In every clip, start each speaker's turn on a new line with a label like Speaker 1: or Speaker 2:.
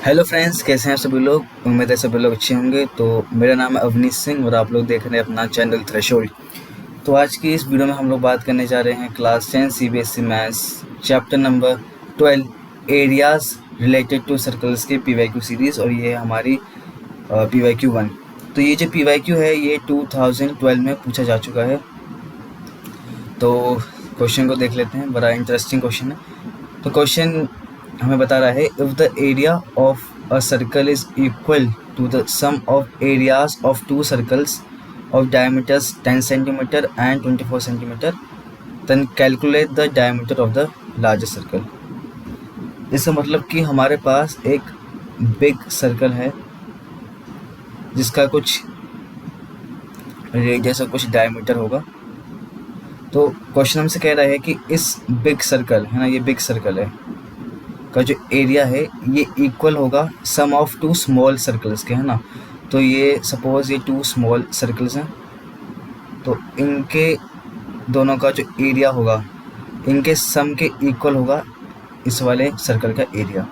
Speaker 1: Hello friends, कैसे हैं सभी लोग। उम्मीद है सभी लोग अच्छे होंगे। तो मेरा नाम है अवनीश सिंह और आप लोग देख रहे हैं अपना चैनल थ्रेशोल्ड। तो आज की इस वीडियो में हम लोग बात करने जा रहे हैं class 10 CBSE maths chapter number 12 areas related to circles के पीवाईक्यू सीरीज़। और ये है हमारी पीवाईक्यू 1। तो ये जो पीवाईक्यू है ये 2012 में पूछा जा चुका है। तो क्वेश्चन को देख लेते हैं, बड़ा इंटरेस्टिंग क्वेश्चन है। तो क्वेश्चन हमें बता रहा है, if the area of a circle is equal to the sum of areas of two circles of diameters 10 centimetre and 24 centimetre, then calculate the diameter of the larger circle. इसका मतलब कि हमारे पास एक बिग सर्कल है जिसका कुछ radius और कुछ डायमीटर होगा। तो क्वेश्चन हमसे कह रहा है कि इस बिग सर्कल है ना, ये बिग सर्कल है का जो एरिया है ये इक्वल होगा सम ऑफ टू स्मॉल सर्कल्स के, है ना। तो ये सपोज ये टू स्मॉल सर्कल्स हैं, तो इनके दोनों का जो एरिया होगा इनके सम के इक्वल होगा इस वाले सर्कल का एरिया।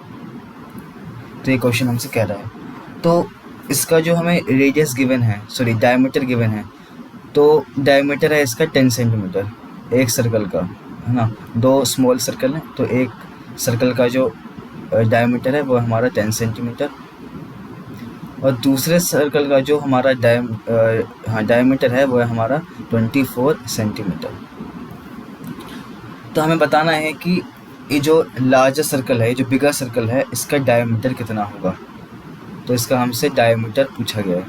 Speaker 1: तो ये क्वेश्चन हमसे कह रहा है। तो इसका जो हमें रेडियस गिवन है, सॉरी डायमीटर गिवन है, तो डायमीटर है इसका 10 सेंटीमीटर एक सर्कल का, है ना। दो स्मॉल सर्कल हैं तो एक सर्कल का जो डायमीटर है वो हमारा 10 सेंटीमीटर और दूसरे सर्कल का जो हमारा डायमीटर है वो है हमारा 24 सेंटीमीटर। तो हमें बताना है कि ये जो लार्जर सर्कल है, जो बिगर सर्कल है, इसका डायमीटर कितना होगा। तो इसका हमसे डायमीटर पूछा गया है।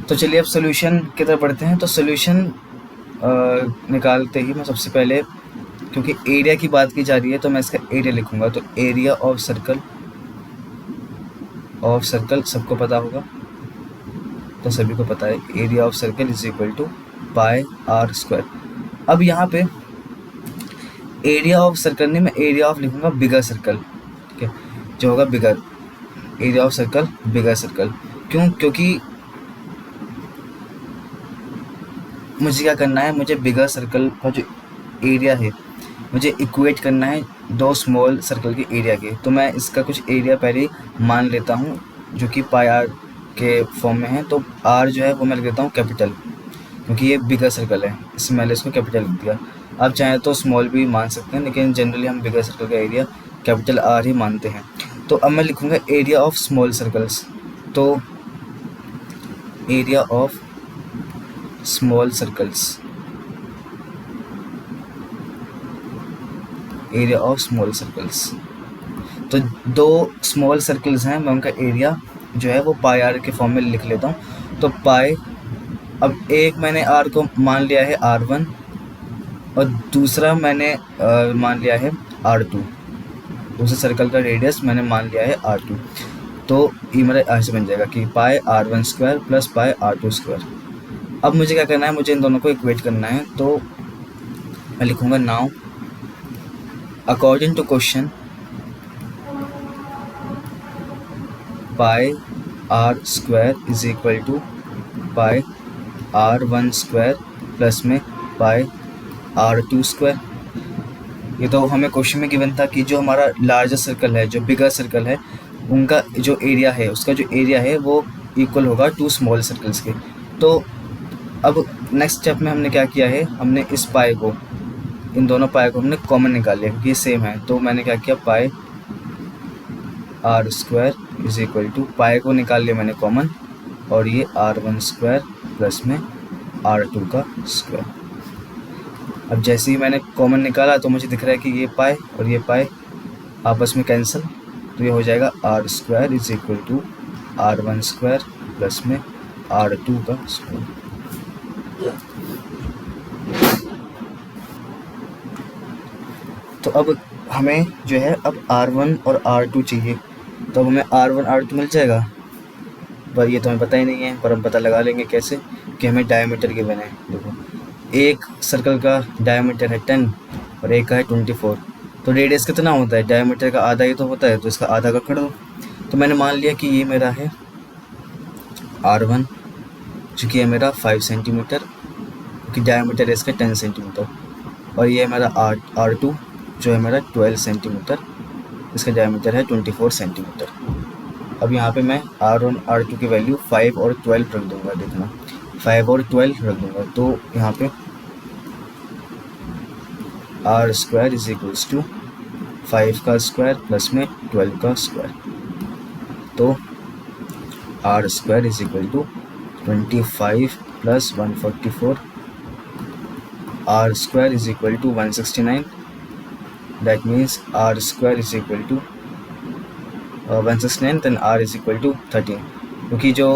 Speaker 1: तो चलिए अब सोल्यूशन की तरफ बढ़ते हैं। तो सोल्यूशन निकालते ही मैं सबसे पहले, क्योंकि एरिया की बात की जा रही है तो मैं इसका एरिया लिखूंगा। तो एरिया ऑफ सर्कल सबको पता होगा, तो सभी को पता है area of circle is equal to pi are square. अब यहाँ पे एरिया ऑफ सर्कल नहीं, मैं एरिया ऑफ लिखूंगा बिगर सर्कल, ठीक है, जो होगा bigger area of circle, bigger circle. क्यों? क्योंकि मुझे क्या करना है, मुझे बिगर सर्कल का जो एरिया है मुझे इक्वेट करना है दो स्मॉल सर्कल के एरिया के। तो मैं इसका कुछ एरिया पहले मान लेता हूँ जो कि पाई आर के फॉर्म में है। तो आर जो है वो मैं लिख देता हूँ कैपिटल, क्योंकि ये बिगर सर्कल है, इसमें मैंने इसको कैपिटल लिख दिया। आप चाहें तो स्मॉल भी मान सकते हैं, लेकिन जनरली हम बिगर सर्कल का एरिया कैपिटल आर ही मानते हैं। तो अब मैं लिखूँगा एरिया ऑफ स्मॉल सर्कल्स। तो area of small circles, area of small circles. तो दो स्मॉल सर्कल्स हैं, मैं उनका एरिया जो है वो पाई आर के फॉर्म में लिख लेता हूँ। तो पाई, अब एक मैंने आर को मान लिया है R1 और दूसरा मैंने मान लिया है R2। दूसरे सर्कल का रेडियस मैंने मान लिया है R2। तो ये मेरा ऐसे बन जाएगा कि पाई R1 square plus pi R2 square. अब मुझे क्या करना है, मुझे इन दोनों को इक्वेट करना है। तो मैं लिखूँगा now according to question pi are square is equal to pi R1 square plus में पाई R2 स्क्वायर। ये तो हमें क्वेश्चन में गिवन था कि जो हमारा लार्जर सर्कल है, जो बिगर सर्कल है, उनका जो एरिया है, उसका जो एरिया है वो इक्वल होगा टू स्मॉल सर्कल्स के। तो अब नेक्स्ट स्टेप में हमने क्या किया है, हमने इस पाई को, इन दोनों पाई को हमने कॉमन निकाल लिया क्योंकि ये सेम है। तो मैंने क्या किया, pi are square is equal to, pi को निकाल लिया मैंने कॉमन, और ये R1 स्क्वायर प्लस में R2 का स्क्वायर। अब जैसे ही मैंने कॉमन निकाला तो मुझे दिख रहा है कि ये पाई और ये पाई आपस में कैंसिल, तो ये हो जाएगा R square is equal to R1 square plus में R2 का स्क्वायर। तो अब हमें जो है अब R1 और R2 चाहिए। तो अब हमें R1 R2 मिल जाएगा, पर ये तो हमें पता ही नहीं है, पर हम पता लगा लेंगे कैसे कि हमें डायमीटर गिवन है। देखो, एक सर्कल का डायमीटर है 10 और एक का है 24। तो रेडियस कितना होता है, डायमीटर का आधा ही तो होता है, तो इसका आधा का कर दो। तो मैंने मान लिया कि ये मेरा है R1 जो कि है मेरा 5 सेंटीमीटर, क्योंकि डायमीटर है इसका 10 सेंटीमीटर, और ये है मेरा R2 जो है मेरा 12 सेंटीमीटर, इसका डायमीटर है 24 सेंटीमीटर। अब यहाँ पे मैं R1 R2 की वैल्यू 5 और 12 रख दूँगा, देखना 5 और 12 रख दूँगा। तो यहाँ पे R square is equals to 5 का स्क्वायर प्लस में 12 का स्क्वायर, तो R square is equal to 25 plus 144, R square is equal to 169, that means R square is equal to 169 then R is equal to 13, क्योंकि जो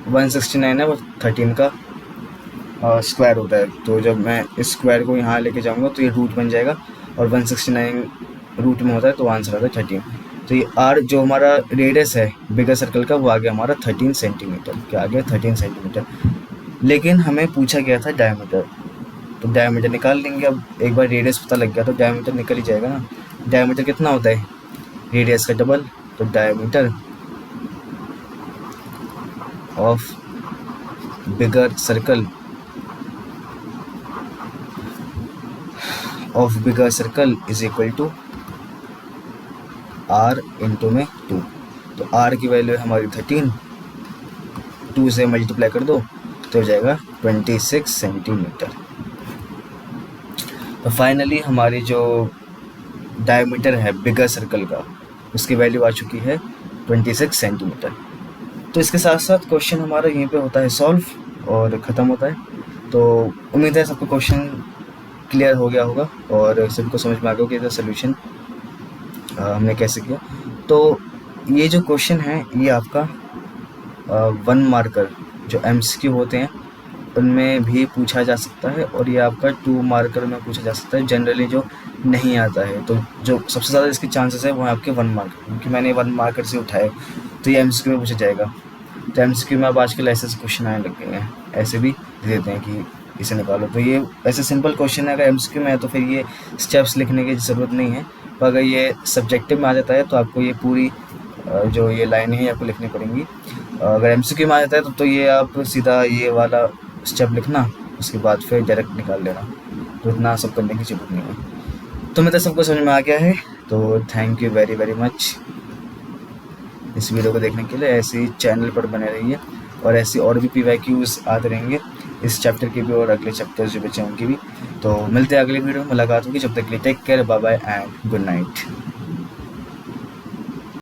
Speaker 1: 169 है वो 13 का square होता है। तो जब मैं इस स्क्वायर को यहाँ लेके जाऊँगा तो ये रूट बन जाएगा, और 169 रूट में होता है तो आंसर आता है 13। तो ये R जो हमारा रेडियस है बिगर सर्कल का वो आ गया हमारा 13 सेंटीमीटर, क्या आ गया 13 सेंटीमीटर। लेकिन हमें पूछा गया था डायमीटर, तो डायमीटर निकाल लेंगे। अब एक बार रेडियस पता लग गया तो डायमीटर निकल ही जाएगा ना। डायमीटर कितना होता है रेडियस का डबल, तो diameter of bigger circle is equal to R into में 2। तो R की वैल्यू है हमारी 13, 2 से मल्टीप्लाई कर दो तो हो जाएगा 26 सेंटीमीटर। तो फाइनली हमारी जो डायमीटर है बिगर सर्कल का उसकी वैल्यू आ चुकी है 26 सेंटीमीटर। तो इसके साथ साथ क्वेश्चन हमारा यहीं पे होता है सॉल्व और ख़त्म होता है। तो उम्मीद है सबको क्वेश्चन क्लियर हो गया होगा और सबको समझ में आ गया कि इसका सोल्यूशन हमने कैसे किया। तो ये जो क्वेश्चन है ये आपका 1 मार्कर जो MCQ होते हैं उनमें भी पूछा जा सकता है, और ये आपका 2 मार्कर में पूछा जा सकता है। जनरली जो नहीं आता है तो जो सबसे ज़्यादा इसके चांसेस है वो है आपके 1 मार्कर, क्योंकि मैंने 1 मार्कर से उठाए तो ये MCQ में पूछा जाएगा। तो MCQ में अब आजकल ऐसे क्वेश्चन आने लग गए हैं, ऐसे भी दे देते हैं कि इसे निकालो। तो ये ऐसे सिंपल क्वेश्चन है, अगर MCQ में है तो फिर ये स्टेप्स लिखने की ज़रूरत नहीं है, पर अगर ये सब्जेक्टिव में आ जाता है तो आपको ये पूरी जो ये लाइनें हैं आपको लिखनी पड़ेंगी। अगर MCQ में आ जाता है तो ये आप सीधा ये वाला स्टेप लिखना, उसके बाद फिर डायरेक्ट निकाल लेना, तो इतना सब करने की ज़रूरत नहीं है। तो मैं तो सबको समझ में आ गया है, तो thank you very very much इस वीडियो को देखने के लिए। ऐसे ही चैनल पर बने रहिए और ऐसे और भी PYQs आते रहेंगे, इस चैप्टर के भी और अगले चैप्टर्स जो बचे हैं उनकी भी। तो मिलते हैं अगले वीडियो में, मुलाकात होगी। जब तक के लिए take care, bye bye and good night.